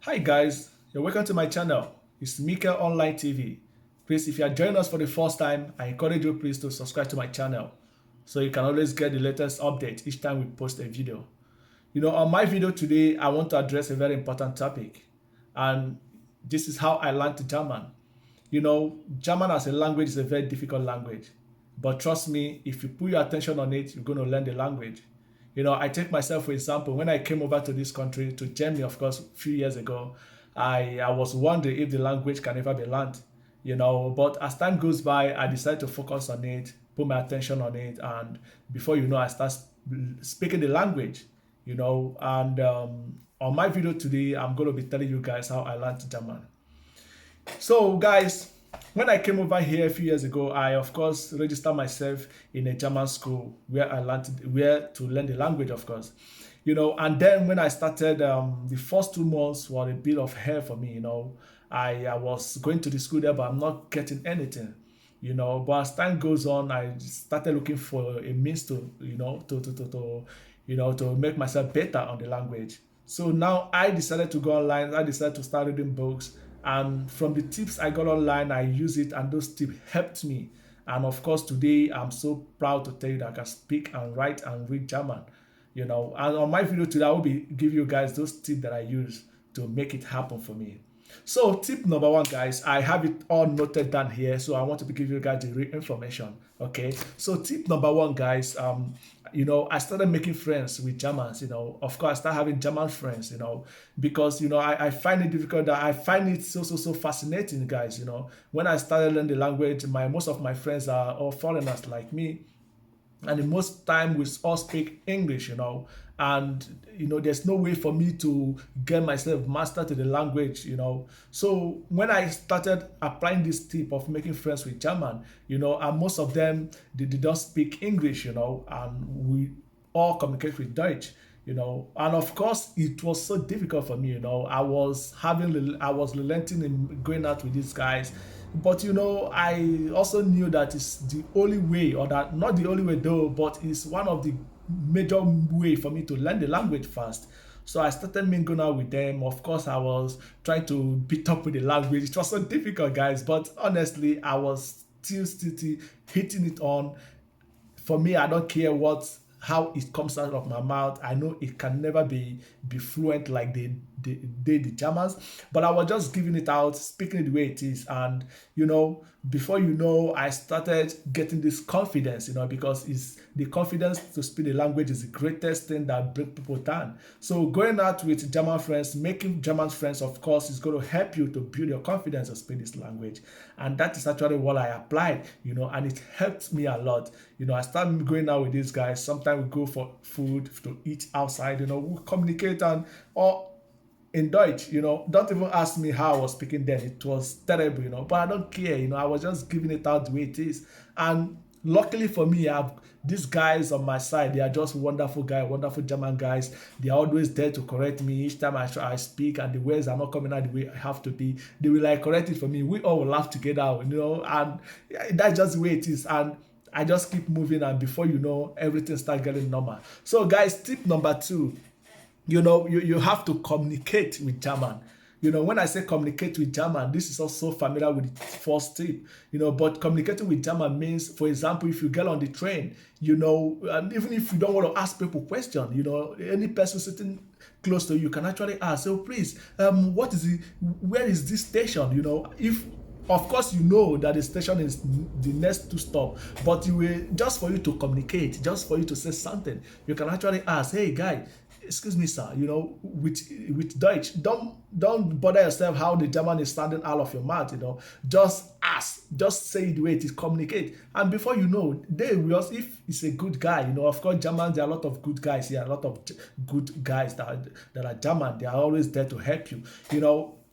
Hi guys, you're welcome to my channel. It's Mika Online TV. Please, if you are joining us for the first time, I encourage you please to subscribe to my channel so you can always get the latest update each time we post a video. On my video today, I want to address a very important topic, and this is how I learned German. German as a language is a very difficult language, but trust me, if you put your attention on it, you're going to learn the language. I take myself for example. When I came over to this country, to Germany, of course, a few years ago, I was wondering if the language can ever be learned. But as time goes by, I decided to focus on it, put my attention on it, and before you know, I start speaking the language. And on my video today, I'm going to be telling you guys how I learned German. So, guys, when I came over here a few years ago, I of course registered myself in a German school where I learned where to learn the language, of course. And then when I started, the first 2 months were a bit of hell for me. I was going to the school there, but I'm not getting anything. But as time goes on, I started looking for a means to, to make myself better on the language. So now I decided to go online. I decided to start reading books, and from the tips I got online, I use it, and those tips helped me. And of course, today I'm so proud to tell you that I can speak and write and read German. And on my video today, I will be give you guys those tips that I use to make it happen for me. So tip number one, guys, I have it all noted down here, so I want to give you guys the real information. Okay, so tip number one, guys, I started making friends with Germans. Of course, I started having German friends. Because I find it difficult. That I find it so fascinating, guys. When I started learning the language, my most of my friends are all foreigners like me, and the most time we all speak English, and there's no way for me to get myself master to the language. So when I started applying this tip of making friends with German, and most of them they don't speak English, and we all communicate with Deutsch. And of course it was so difficult for me. I was relenting in going out with these guys, but I also knew that it's the only way, or that not the only way though, but it's one of the major way for me to learn the language fast. So I started mingling out with them. Of course, I was trying to beat up with the language. It was so difficult, guys, but honestly I was still hitting it on. For me, I don't care what how it comes out of my mouth. I know it can never be fluent like the Germans, but I was just giving it out, speaking it the way it is. And before you know, I started getting this confidence, because it's the confidence to speak the language is the greatest thing that break people down. So going out with German friends, making German friends, of course, is going to help you to build your confidence to speak this language. And that is actually what I applied, and it helped me a lot. I started going out with these guys. Sometimes we go for food to eat outside, we communicate, and or in Deutsch, don't even ask me how I was speaking then. It was terrible, but I don't care, I was just giving it out the way it is. And luckily for me, I have these guys on my side. They are just wonderful guys, wonderful German guys. They are always there to correct me each time I speak, and the words are not coming out the way I have to be. They will like correct it for me. We all will laugh together, and yeah, that's just the way it is. And I just keep moving, and before you know, everything start getting normal. So, guys, tip number two, you have to communicate with German. When I say communicate with German, this is also familiar with the first tip. But communicating with German means, for example, if you get on the train, and even if you don't want to ask people questions, any person sitting close to you can actually ask, so please, where is this station? If of course you know that the station is the next two stop, but you will, just for you to communicate, just for you to say something, you can actually ask, hey guy, excuse me sir, with Deutsch, don't bother yourself how the German is sounding out of your mouth. Just ask, just say it the way it is, communicate, and before you know, they will, if it's a good guy, of course Germans, there are a lot of good guys here, a lot of good guys that are German. They are always there to help you,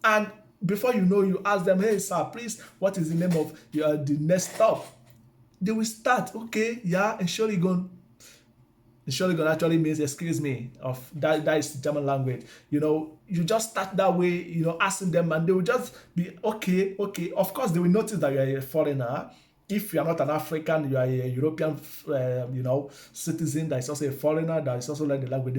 and before you know, you ask them, hey sir, please, what is the name of the next stop? They will start, okay, yeah, and surely going, actually means excuse me, of that is German language. You just start that way, asking them, and they will just be okay. Of course, they will notice that you are a foreigner, If you are not an African, you are a European, citizen that is also a foreigner that is also learning the language.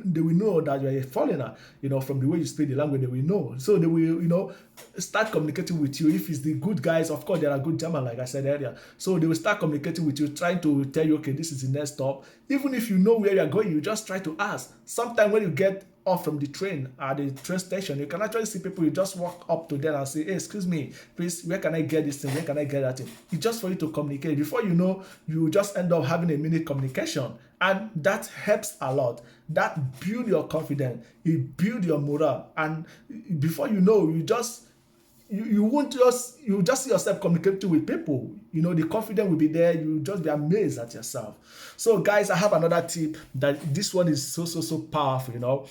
They will know that you are a foreigner. From the way you speak the language, they will know. So they will, start communicating with you. If it's the good guys, of course, there are good German, like I said earlier. So they will start communicating with you, trying to tell you, okay, this is the next stop. Even if you know where you are going, you just try to ask. Sometimes when you get off from the train at the train station, you can actually see people. You just walk up to them and say, hey, excuse me, please, where can I get this thing? Where can I get that thing? It's just for you to communicate. Before you know, you just end up having a mini communication. And that helps a lot. That builds your confidence. It builds your morale. And before you know, you just see yourself communicating with people. The confidence will be there. You just be amazed at yourself. So guys, I have another tip that this one is so powerful.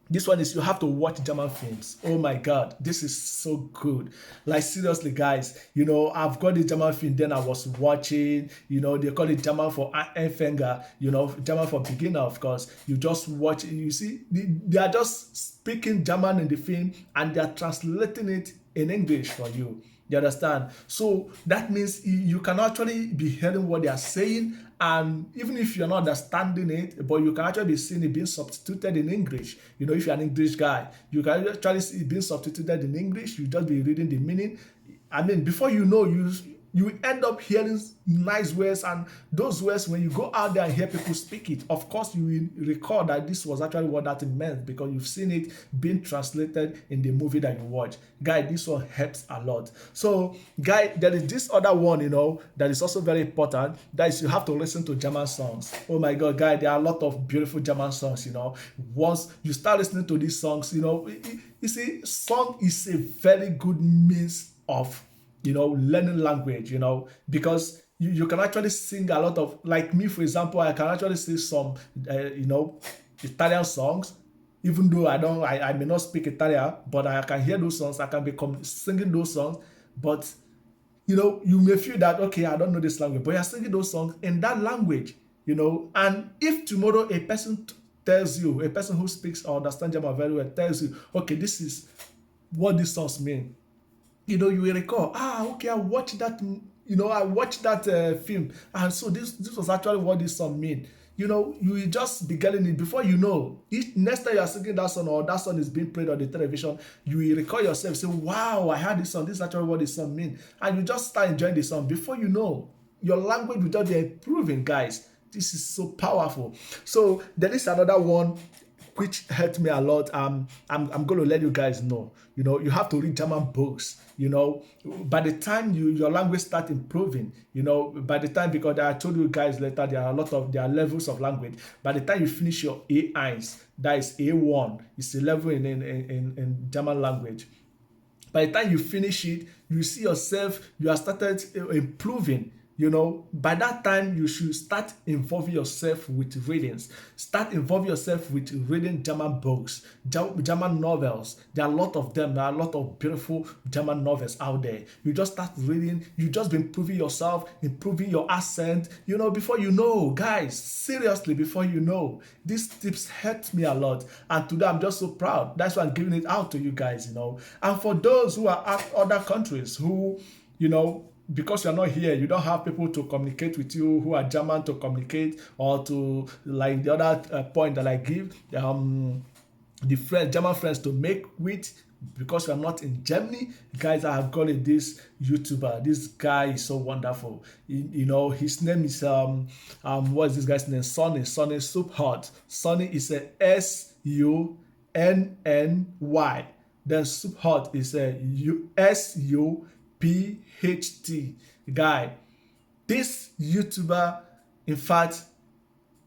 This one is you have to watch German films. Oh my God, this is so good. Like seriously, guys, I've got the German film, then I was watching, they call it German for Anfänger, German for beginner, of course. You just watch it, you see, they are just speaking German in the film and they are translating it in English for you. You understand? So that means you can actually be hearing what they are saying, and even if you're not understanding it, but you can actually be seeing it being substituted in English. If you're an English guy, you can actually see it being substituted in English. You just be reading the meaning. I mean, before you know, you end up hearing nice words, and those words, when you go out there and hear people speak it, of course you will recall that this was actually what that meant because you've seen it being translated in the movie that you watch. Guy, this one helps a lot. So guy, there is this other one, that is also very important. That is, you have to listen to German songs. Oh my God, guy, there are a lot of beautiful German songs. Once you start listening to these songs, you see, song is a very good means of learning language, because you can actually sing a lot of, like me, for example, I can actually sing some, Italian songs, even though I may not speak Italian, but I can hear those songs, I can become singing those songs, but, you may feel that, okay, I don't know this language, but you're singing those songs in that language, and if tomorrow a person tells you, a person who speaks or understands German very well tells you, okay, this is what these songs mean, you will recall, okay, I watched that, film, and so this was actually what this song mean. You will just be getting it before you know. Next time you are singing that song or that song is being played on the television, you will recall yourself, say, wow, I heard this song, this is actually what this song mean. And you just start enjoying the song. Before you know, your language will just be improving, guys. This is so powerful. So there is another one which helped me a lot. I'm going to let you guys know. You have to read German books. By the time your language start improving, by the time, because I told you guys later, there are levels of language. By the time you finish your A1, that is A1, it's a level in German language. By the time you finish it, you see yourself, you have started improving. By that time, you should start involving yourself with readings. Start involving yourself with reading German books, German novels. There are a lot of them. There are a lot of beautiful German novels out there. You just start reading. You just be improving yourself, improving your accent. Before you know, guys, seriously, before you know, these tips helped me a lot. And today, I'm just so proud. That's why I'm giving it out to you guys, And for those who are at other countries who, because you're not here, you don't have people to communicate with you who are German to communicate, or to, like the other point that I give, the German friends to make with, because you're not in Germany. Guys, I have got this YouTuber. This guy is so wonderful. His name is what is this guy's name? Sonny Subhot. Sonny is a Sunny. Then Subhot is a SUPHT. Guy, this YouTuber, in fact,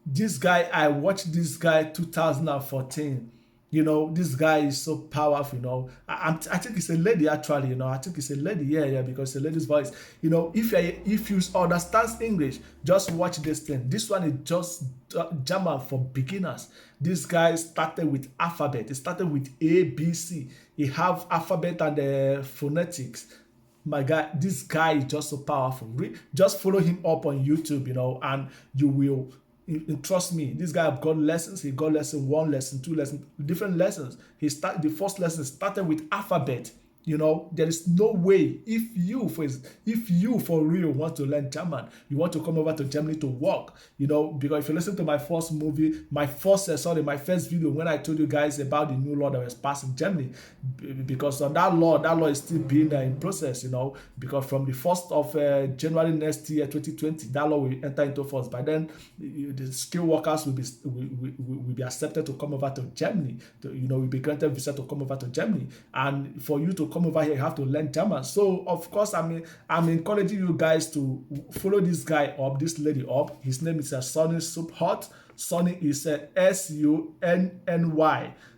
this guy, I watched this guy 2014. This guy is so powerful. I think it's a lady, actually. I think it's a lady. Yeah, because it's a lady's voice. If you understand English, just watch this thing. This one is just German for beginners. This guy started with alphabet. He started with ABC. He have alphabet and phonetics. My God, this guy is just so powerful. Just follow him up on YouTube, and you will. And trust me, this guy have got lessons. He got lesson 1, lesson 2, different lessons. The first lesson started with alphabet. You know, there is no way if you for real want to learn German, you want to come over to Germany to work. You know, because if you listen to my first movie, my first video when I told you guys about the new law that was passed in Germany, because on that law is still being in process. You know, because from the 1st of January next year, 2020, that law will enter into force. By then, the skilled workers will be accepted to come over to Germany. Will be granted visa to come over to Germany, and for you to come over here, you have to learn German. So of course, I'm encouraging you guys to follow this guy up, this lady up. His name is Sunny Subhot. Sunny is Sunny.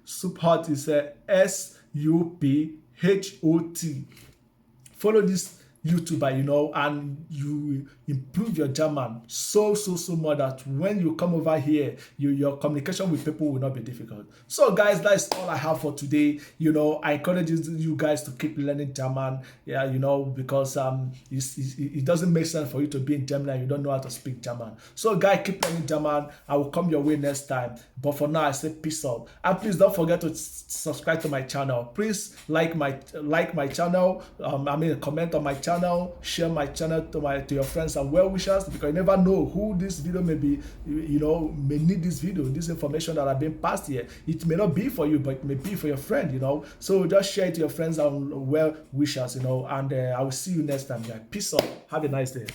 Subhot is Subhot. Follow this YouTuber, and you improve your German so much that when you come over here, your communication with people will not be difficult. So guys, that's all I have for today. I encourage you guys to keep learning German. Yeah, because it doesn't make sense for you to be in Germany and you don't know how to speak German. So guys, keep learning German. I will come your way next time. But for now, I say peace out. And please don't forget to subscribe to my channel. Please like my channel. Comment on my channel, share my channel to your friends and well wishers, because you never know who this video may be, may need this information that are being passed here. It may not be for you, but it may be for your friend, So just share it to your friends and well wishers, and I will see you next time, guys. Peace out. Have a nice day.